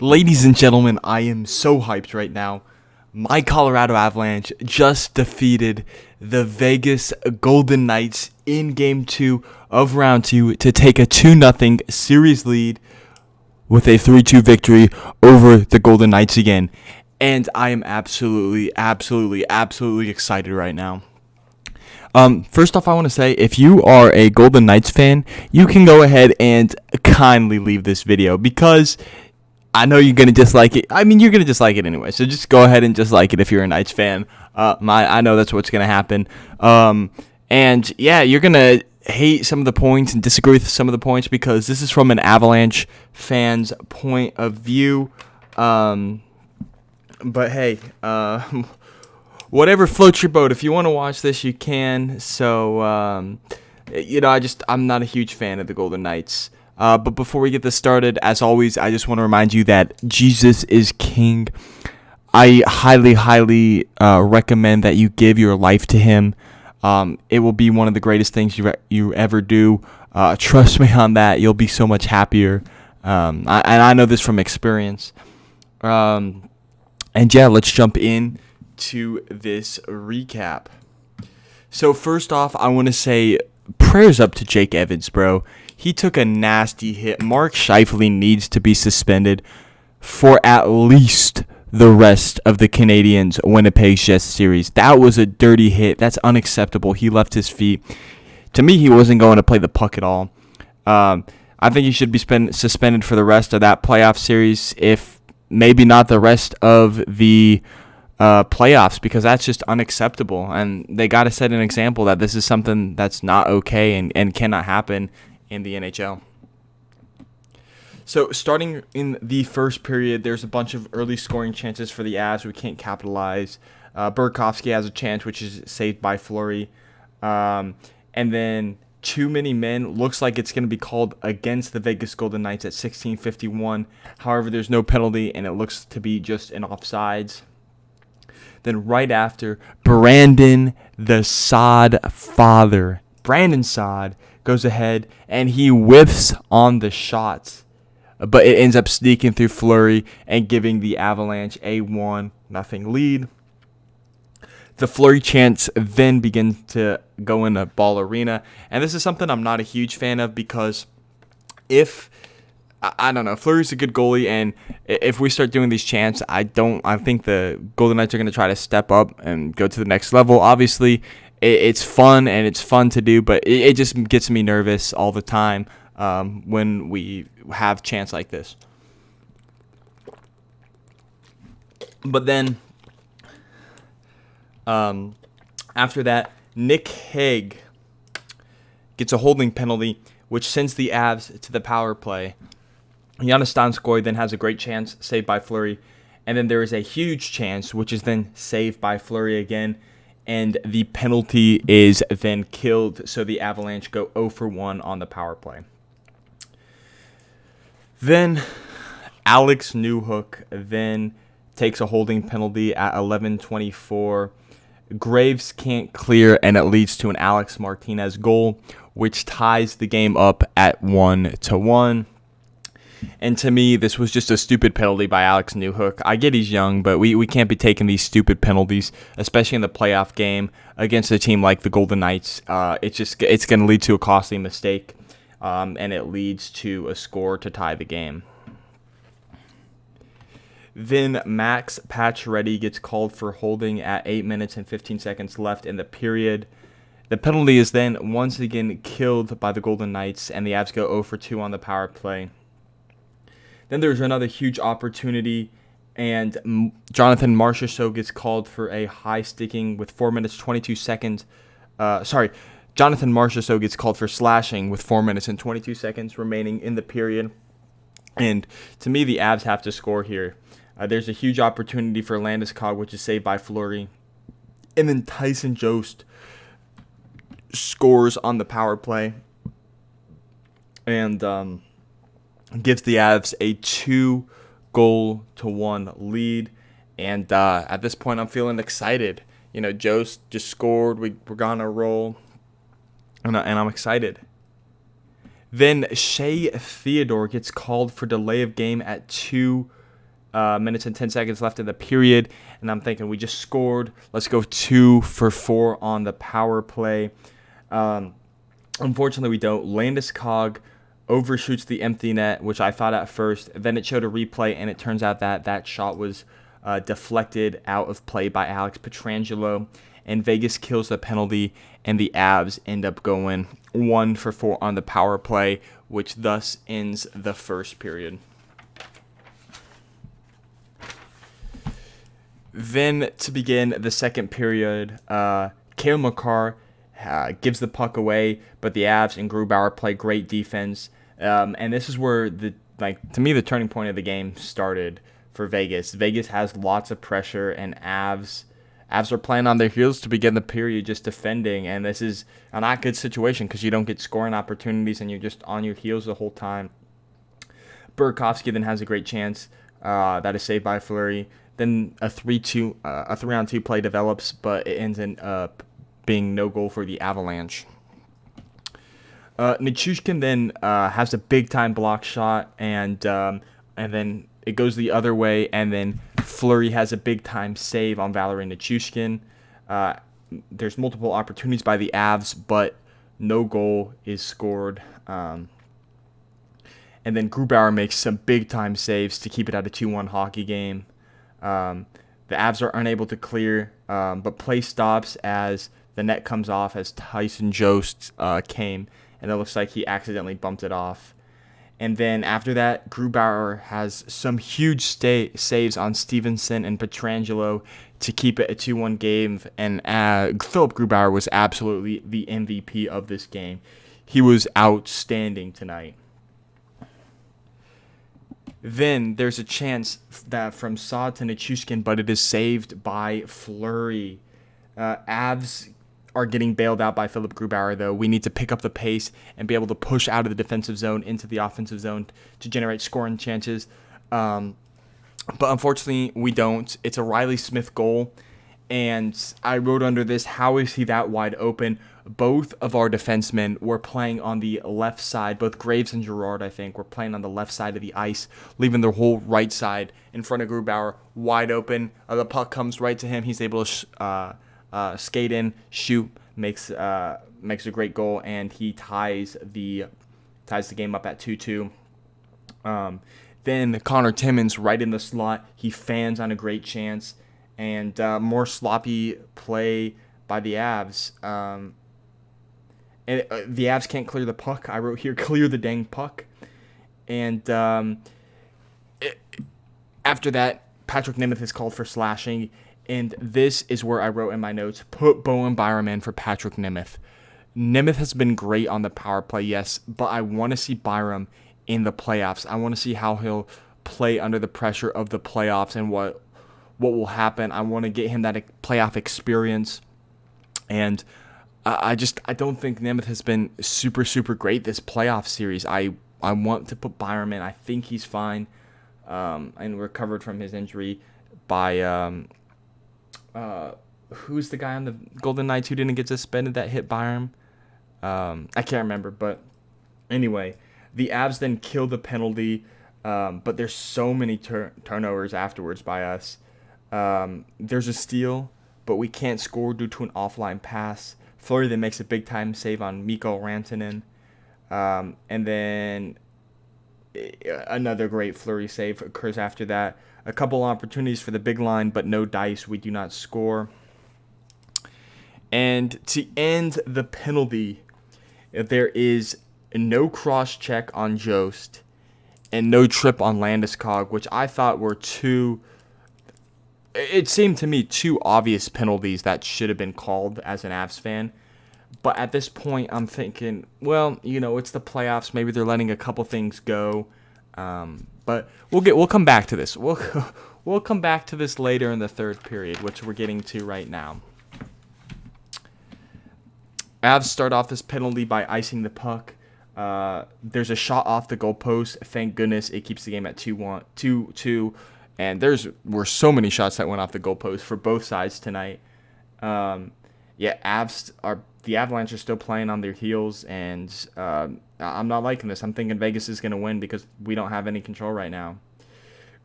Ladies and gentlemen, I am so hyped right now. My Colorado Avalanche just defeated the Vegas Golden Knights in Game 2 of Round 2 to take a 2-0 series lead with a 3-2 victory over the Golden Knights again. And I am absolutely excited right now. First off, I want to say, if you are a Golden Knights fan, you can go ahead and kindly leave this video because I know you're gonna dislike it. I mean, you're gonna dislike it anyway. So just go ahead and dislike it if you're a Knights fan. I know that's what's gonna happen. And yeah, you're gonna hate some of the points and disagree with some of the points because this is from an Avalanche fan's point of view. But hey, whatever floats your boat. If you want to watch this, you can. So I'm not a huge fan of the Golden Knights. But before we get this started, as always, I just want to remind you that Jesus is King. I highly recommend that you give your life to Him. It will be one of the greatest things you ever do. Trust me on that. You'll be so much happier. And I know this from experience. And yeah, let's jump in to this recap. So first off, I want to say prayers up to Jake Evans, bro. He took a nasty hit. Mark Scheifele needs to be suspended for at least the rest of the Canadiens' Winnipeg Jets series. That was a dirty hit. That's unacceptable. He left his feet. To me, he wasn't going to play the puck at all. I think he should be suspended for the rest of that playoff series, if maybe not the rest of the playoffs, because that's just unacceptable. And they got to set an example that this is something that's not okay and cannot happen in the NHL. So starting in the first period, there's a bunch of early scoring chances for the Avs we can't capitalize. Burakovsky has a chance, which is saved by Fleury. And then too many men looks like it's going to be called against the Vegas Golden Knights at 16:51. However, there's no penalty, and it looks to be just an offsides. Then right after, Brandon Saad goes ahead and he whiffs on the shots, but it ends up sneaking through Fleury and giving the Avalanche a 1-0 lead. The Fleury chants then begin to go in a Ball Arena, and this is something I'm not a huge fan of because I don't know, Fleury's a good goalie, and if we start doing these chants, I think the Golden Knights are going to try to step up and go to the next level. Obviously, it's fun to do, but it just gets me nervous all the time when we have chants like this. But then, after that, Nick Hague gets a holding penalty, which sends the Avs to the power play. Joonas Donskoi then has a great chance, saved by Fleury. And then there is a huge chance, which is then saved by Fleury again. And the penalty is then killed, so the Avalanche go 0 for 1 on the power play. Then Alex Newhook then takes a holding penalty at 11:24. Graves can't clear, and it leads to an Alex Martinez goal, which ties the game up at 1-1. And to me, this was just a stupid penalty by Alex Newhook. I get he's young, but we can't be taking these stupid penalties, especially in the playoff game against a team like the Golden Knights. It's going to lead to a costly mistake, and it leads to a score to tie the game. Then Max Pacioretty gets called for holding at 8 minutes and 15 seconds left in the period. The penalty is then once again killed by the Golden Knights, and the Avs go 0 for 2 on the power play. Then there's another huge opportunity, and Jonathan Marchessault gets called for a high sticking with 4 minutes 22 seconds. Jonathan Marchessault gets called for slashing with 4 minutes and 22 seconds remaining in the period. And to me, the Avs have to score here. There's a huge opportunity for Landeskog, which is saved by Fleury. And then Tyson Jost scores on the power play. And gives the Avs a 2-1 lead. And at this point, I'm feeling excited. Jost just scored. We're going to roll. And I'm excited. Then Shea Theodore gets called for delay of game at 2 minutes and 10 seconds left in the period, and I'm thinking we just scored. Let's go 2 for 4 on the power play. Unfortunately, we don't. Landeskog overshoots the empty net, which I thought at first. Then it showed a replay, and it turns out that that shot was deflected out of play by Alex Pietrangelo, and Vegas kills the penalty, and the Avs end up going 1 for 4 on the power play, which thus ends the first period. Then, to begin the second period, Cale Makar gives the puck away, but the Avs and Grubauer play great defense. And this is where, to me, the turning point of the game started for Vegas. Vegas has lots of pressure, and Avs are playing on their heels to begin the period, just defending. And this is a not good situation because you don't get scoring opportunities, and you're just on your heels the whole time. Burakovsky then has a great chance that is saved by Fleury. Then a 3-on-2 play develops, but it ends in being no goal for the Avalanche. Nichushkin then has a big-time block shot, and then it goes the other way, and then Fleury has a big-time save on Valeri Nichushkin. There's multiple opportunities by the Avs, but no goal is scored. And then Grubauer makes some big-time saves to keep it at a 2-1 hockey game. The Avs are unable to clear, but play stops as the net comes off as Tyson Jost came, and it looks like he accidentally bumped it off. And then after that, Grubauer has some huge saves on Stevenson and Pietrangelo to keep it a 2-1 game, and Philip Grubauer was absolutely the MVP of this game. He was outstanding tonight. Then there's a chance that from Saad to Nichushkin, but it is saved by Fleury. Avs are getting bailed out by Philip Grubauer, though. We need to pick up the pace and be able to push out of the defensive zone into the offensive zone to generate scoring chances. But unfortunately, we don't. It's a Riley Smith goal, and I wrote under this, how is he that wide open? Both of our defensemen were playing on the left side. Both Graves and Girard, I think, were playing on the left side of the ice, leaving their whole right side in front of Grubauer wide open. The puck comes right to him. He's able to skate in, shoot, makes a great goal, and he ties the game up at 2-2. Then Connor Timmins right in the slot. He fans on a great chance, and more sloppy play by the Avs. And the Avs can't clear the puck. I wrote here, clear the dang puck. And after that, Patrick Nemeth is called for slashing. And this is where I wrote in my notes, put Bowen Byram in for Patrick Nemeth. Nemeth has been great on the power play, yes, but I want to see Byram in the playoffs. I want to see how he'll play under the pressure of the playoffs and what will happen. I want to get him that playoff experience. And I don't think Nemeth has been super, super great this playoff series. I want to put Byram in. I think he's fine and recovered from his injury by who's the guy on the Golden Knights who didn't get suspended that hit Byram? I can't remember, but anyway, the Avs then kill the penalty, but there's so many turnovers afterwards by us. There's a steal, but we can't score due to an offline pass. Fleury then makes a big-time save on Mikko Rantanen. And then another great Fleury save occurs after that. A couple opportunities for the big line, but no dice. We do not score. And to end the penalty, there is no cross-check on Jost and no trip on Landeskog, which I thought were it seemed to me two obvious penalties that should have been called as an Avs fan. But at this point, I'm thinking, well, it's the playoffs. Maybe they're letting a couple things go. But we'll come back to this. We'll come back to this later in the third period, which we're getting to right now. Avs start off this penalty by icing the puck. There's a shot off the goalpost. Thank goodness it keeps the game at 2-2. And were so many shots that went off the goalpost for both sides tonight. The Avalanche are still playing on their heels, and I'm not liking this. I'm thinking Vegas is going to win because we don't have any control right now.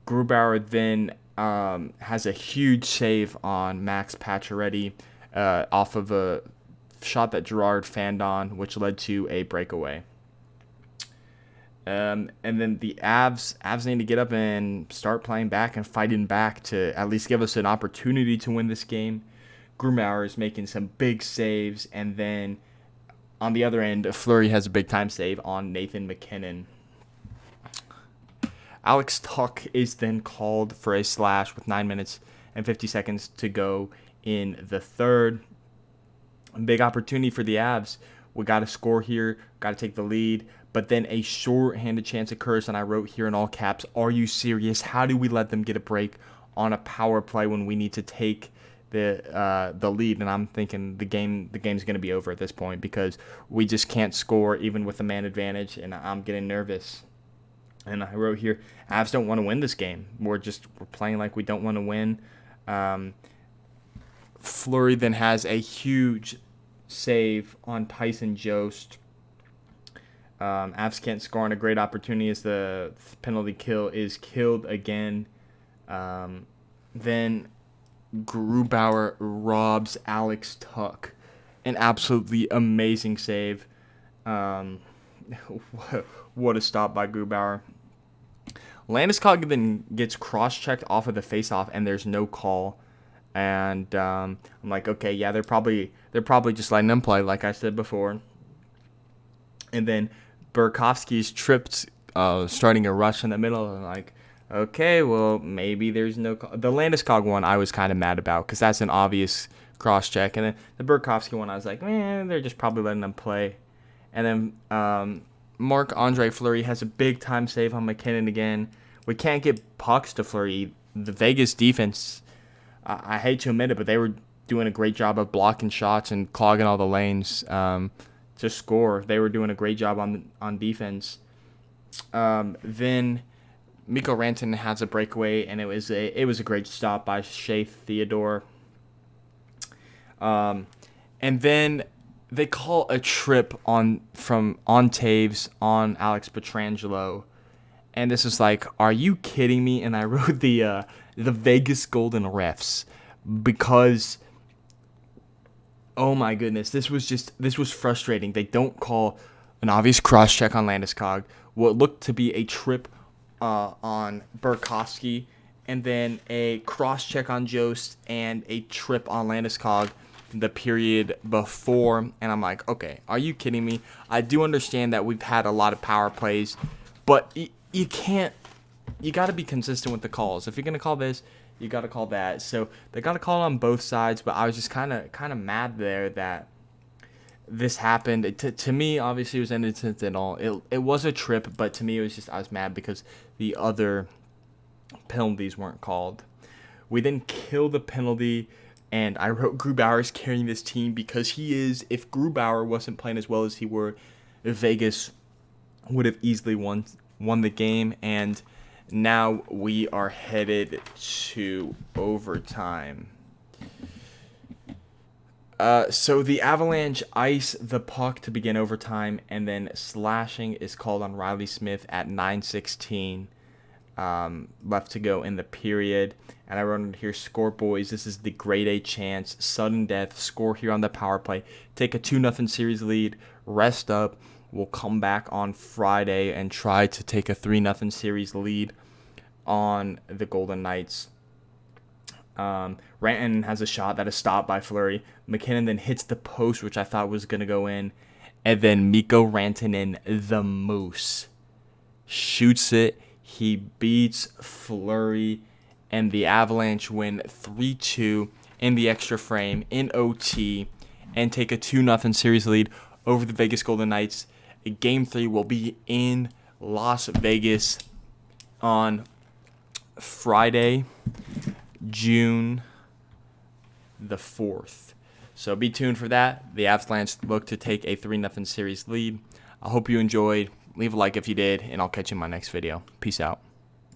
Grubauer then has a huge save on Max Pacioretty off of a shot that Gerard fanned on, which led to a breakaway. And then the Avs need to get up and start playing back and fighting back to at least give us an opportunity to win this game. Grubauer is making some big saves, and then on the other end, Fleury has a big-time save on Nathan MacKinnon. Alex Tuck is then called for a slash with 9 minutes and 50 seconds to go in the third. A big opportunity for the Avs. We got to score here, got to take the lead, but then a short-handed chance occurs, and I wrote here in all caps, "Are you serious? How do we let them get a break on a power play when we need to take the lead?" And I'm thinking the game's going to be over at this point because we just can't score even with a man advantage, and I'm getting nervous. And I wrote here, Avs don't want to win this game. We're playing like we don't want to win. Fleury then has a huge save on Tyson Jost. Avs can't score on a great opportunity as the penalty kill is killed again. Then Grubauer robs Alex Tuck. An absolutely amazing save. What a stop by Grubauer. Landeskog then gets cross-checked off of the face-off, and there's no call. And I'm like, okay, yeah, they're probably just letting them play, like I said before. And then Burakovsky's tripped, starting a rush in the middle. And I'm like, okay, well, maybe there's no call. The Landeskog one I was kind of mad about because that's an obvious cross-check. And then the Burakovsky one I was like, man, they're just probably letting them play. And then Marc-Andre Fleury has a big-time save on MacKinnon again. We can't get pucks to Fleury. The Vegas defense, I hate to admit it, but they were doing a great job of blocking shots and clogging all the lanes to score. They were doing a great job on defense. Then Mikko Rantanen has a breakaway, and it was a great stop by Shea Theodore. And then they call a trip on Taves on Alex Pietrangelo, and this is like, are you kidding me? And I wrote the Vegas Golden refs because, oh my goodness, this was frustrating. They don't call an obvious cross check on Landeskog, what looked to be a trip on Burakovsky, and then a cross check on Jost and a trip on Landeskog the period before, and I'm like, okay, are you kidding me? I do understand that we've had a lot of power plays, but you got to be consistent with the calls. If you're going to call this, you got to call that. So they got to call it on both sides, but I was just kind of mad there that this happened. To me, obviously, it was incidental. It was a trip, but to me, it was just, I was mad because the other penalties weren't called. We then kill the penalty, and I wrote Grubauer is carrying this team because he is. If Grubauer wasn't playing as well as he were, Vegas would have easily won the game. And now we are headed to overtime. So the Avalanche ice the puck to begin overtime, and then slashing is called on Riley Smith at 9:16 left to go in the period. And I wrote here, score boys, this is the grade A chance, sudden death, score here on the power play, take a 2-0 series lead, rest up, we'll come back on Friday and try to take a 3-0 series lead on the Golden Knights. Rantanen has a shot that is stopped by Fleury. MacKinnon then hits the post, which I thought was going to go in, and then Mikko Rantanen, the Moose, shoots it. He beats Fleury, and the Avalanche win 3-2 in the extra frame in OT and take a 2-0 series lead over the Vegas Golden Knights. Game 3 will be in Las Vegas on Friday, June the 4th. So be tuned for that. The Avalanche look to take a 3-0 series lead. I hope you enjoyed. Leave a like if you did, and I'll catch you in my next video. Peace out.